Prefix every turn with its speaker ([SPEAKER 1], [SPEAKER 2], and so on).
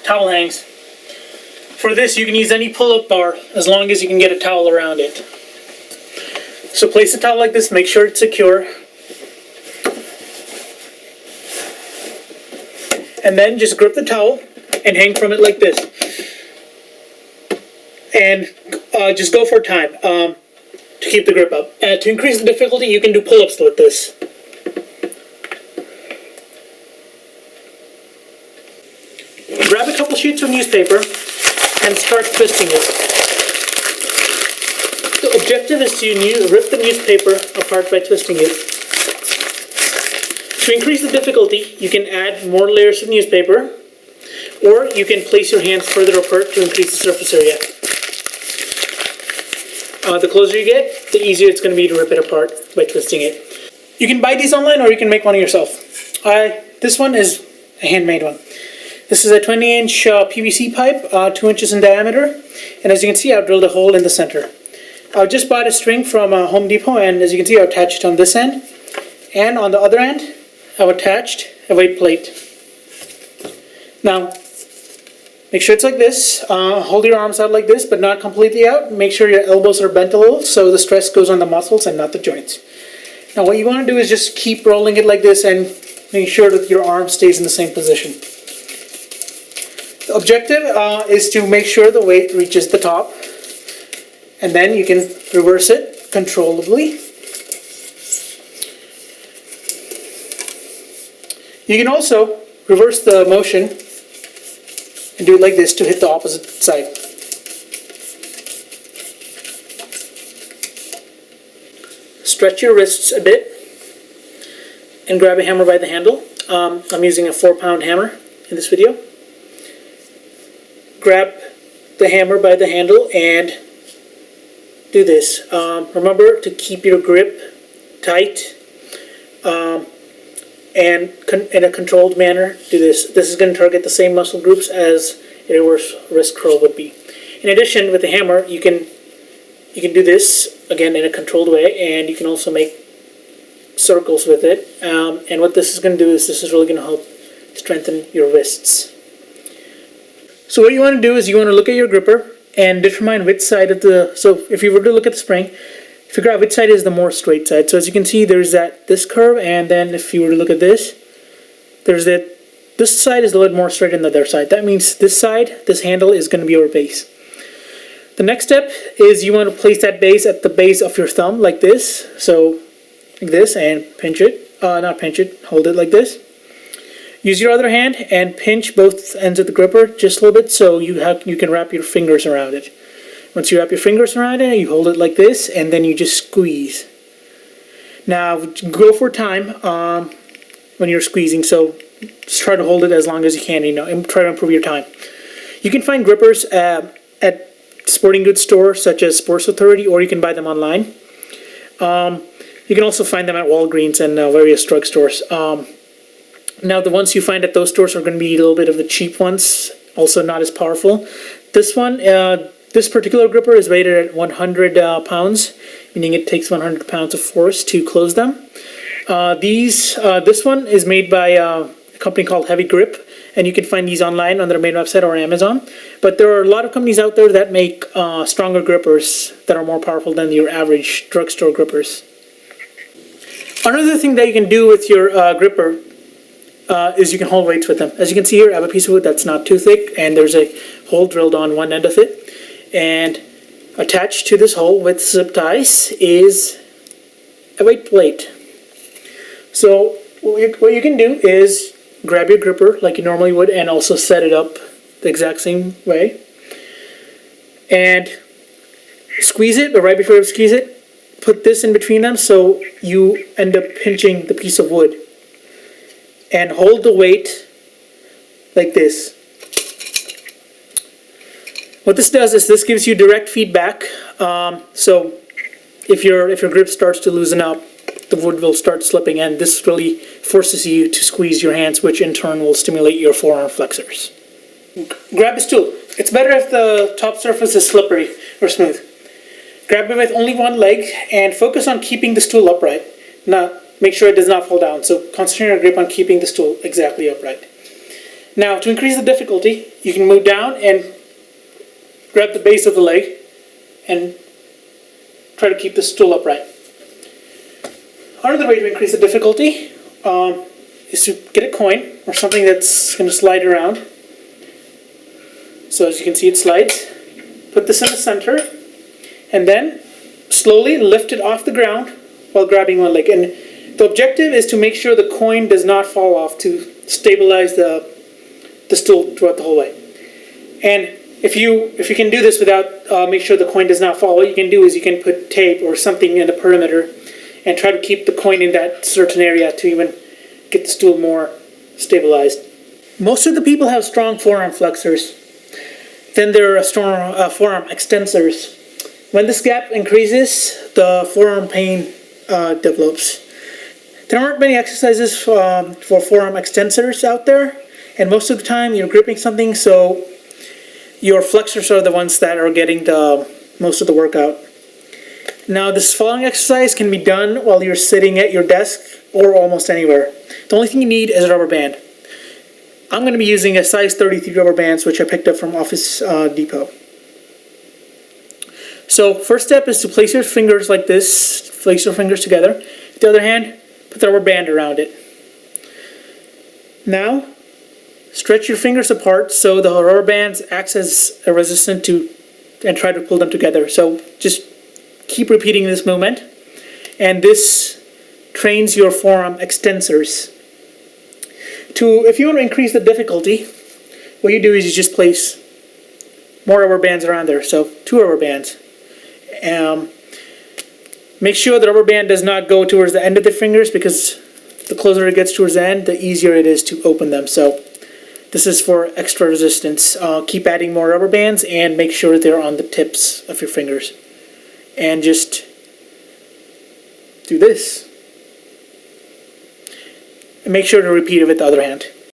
[SPEAKER 1] towel hangs. For this, you can use any pull-up bar as long as you can get a towel around it. So place the towel like this, make sure it's secure. And then just grip the towel and hang from it like this. And just go for time to keep the grip up. To increase the difficulty, you can do pull-ups with this. Grab a couple sheets of newspaper and start twisting it. The objective is to rip the newspaper apart by twisting it. To increase the difficulty, you can add more layers of newspaper, or you can place your hands further apart to increase the surface area. The closer you get, the easier it's going to be to rip it apart by twisting it. You can buy these online, or you can make one yourself. This one is a handmade one. This is a 20-inch PVC pipe, 2 inches in diameter, and as you can see, I've drilled a hole in the center. I just bought a string from Home Depot, and as you can see, I've attached it on this end, and on the other end, I've attached a weight plate. Now, make sure it's like this. Hold your arms out like this, but not completely out. Make sure your elbows are bent a little, so the stress goes on the muscles and not the joints. Now, what you want to do is just keep rolling it like this, and make sure that your arm stays in the same position. The objective is to make sure the weight reaches the top, and then you can reverse it controllably. You can also reverse the motion and do it like this to hit the opposite side. Stretch your wrists a bit and grab a hammer by the handle. I'm using a 4-pound hammer in this video. Grab the hammer by the handle and do this. Remember to keep your grip tight and in a controlled manner. Do this. This is going to target the same muscle groups as a reverse wrist curl would be. In addition, with the hammer, you can do this again in a controlled way, and you can also make circles with it. And what this is going to do is this is really going to help strengthen your wrists. So what you want to do is you want to look at your gripper and determine which side of the, so if you were to look at the spring, figure out which side is the more straight side. So as you can see, there's this curve, and then if you were to look at this, there's this side is a little more straight than the other side. That means this side, this handle is going to be your base. The next step is you want to place that base at the base of your thumb like this. So like this, and pinch it, not pinch it, hold it like this. Use your other hand and pinch both ends of the gripper just a little bit so you can wrap your fingers around it. Once you wrap your fingers around it, you hold it like this, and then you just squeeze. Now, go for time when you're squeezing, so just try to hold it as long as you can, and try to improve your time. You can find grippers at sporting goods stores such as Sports Authority, or you can buy them online. You can also find them at Walgreens and various drugstores. Now, the ones you find at those stores are going to be a little bit of the cheap ones, also not as powerful. This one, this particular gripper is rated at 100 pounds, meaning it takes 100 pounds of force to close them. This one is made by a company called Heavy Grip, and you can find these online on their main website or Amazon. But there are a lot of companies out there that make stronger grippers that are more powerful than your average drugstore grippers. Another thing that you can do with your gripper is you can hold weights with them. As you can see here, I have a piece of wood that's not too thick, and there's a hole drilled on one end of it. And attached to this hole with zip ties is a weight plate. So what you can do is grab your gripper like you normally would and also set it up the exact same way. And squeeze it, but right before you squeeze it, put this in between them so you end up pinching the piece of wood. And hold the weight like this. What this does is this gives you direct feedback. So if your grip starts to loosen up, the wood will start slipping, and this really forces you to squeeze your hands, which in turn will stimulate your forearm flexors. Grab a stool. It's better if the top surface is slippery or smooth. Grab it with only one leg and focus on keeping the stool upright. Now, make sure it does not fall down, so concentrate your grip on keeping the stool exactly upright. Now, to increase the difficulty, you can move down and grab the base of the leg and try to keep the stool upright. Another way to increase the difficulty is to get a coin or something that's going to slide around. So as you can see, it slides. Put this in the center and then slowly lift it off the ground while grabbing one leg. And the objective is to make sure the coin does not fall off, to stabilize the stool throughout the whole way. And if you can do this without make sure the coin does not fall, what you can do is you can put tape or something in the perimeter and try to keep the coin in that certain area to even get the stool more stabilized. Most of the people have strong forearm flexors. Then there are strong forearm extensors. When this gap increases, the forearm pain develops. There aren't many exercises for forearm extensors out there, and most of the time you're gripping something, so your flexors are the ones that are getting the most of the workout. Now, this following exercise can be done while you're sitting at your desk or almost anywhere. The only thing you need is a rubber band. I'm going to be using a size 33 rubber bands, which I picked up from Office Depot. So, first step is to place your fingers like this. Place your fingers together. With the other hand, put the rubber band around it. Now, stretch your fingers apart so the rubber bands acts as a resistance and try to pull them together. So, just keep repeating this movement, and this trains your forearm extensors. If you want to increase the difficulty, what you do is you just place more rubber bands around there. So 2 rubber bands. Make sure the rubber band does not go towards the end of the fingers, because the closer it gets towards the end, the easier it is to open them. So this is for extra resistance. Keep adding more rubber bands and make sure they're on the tips of your fingers. And just do this. And make sure to repeat it with the other hand.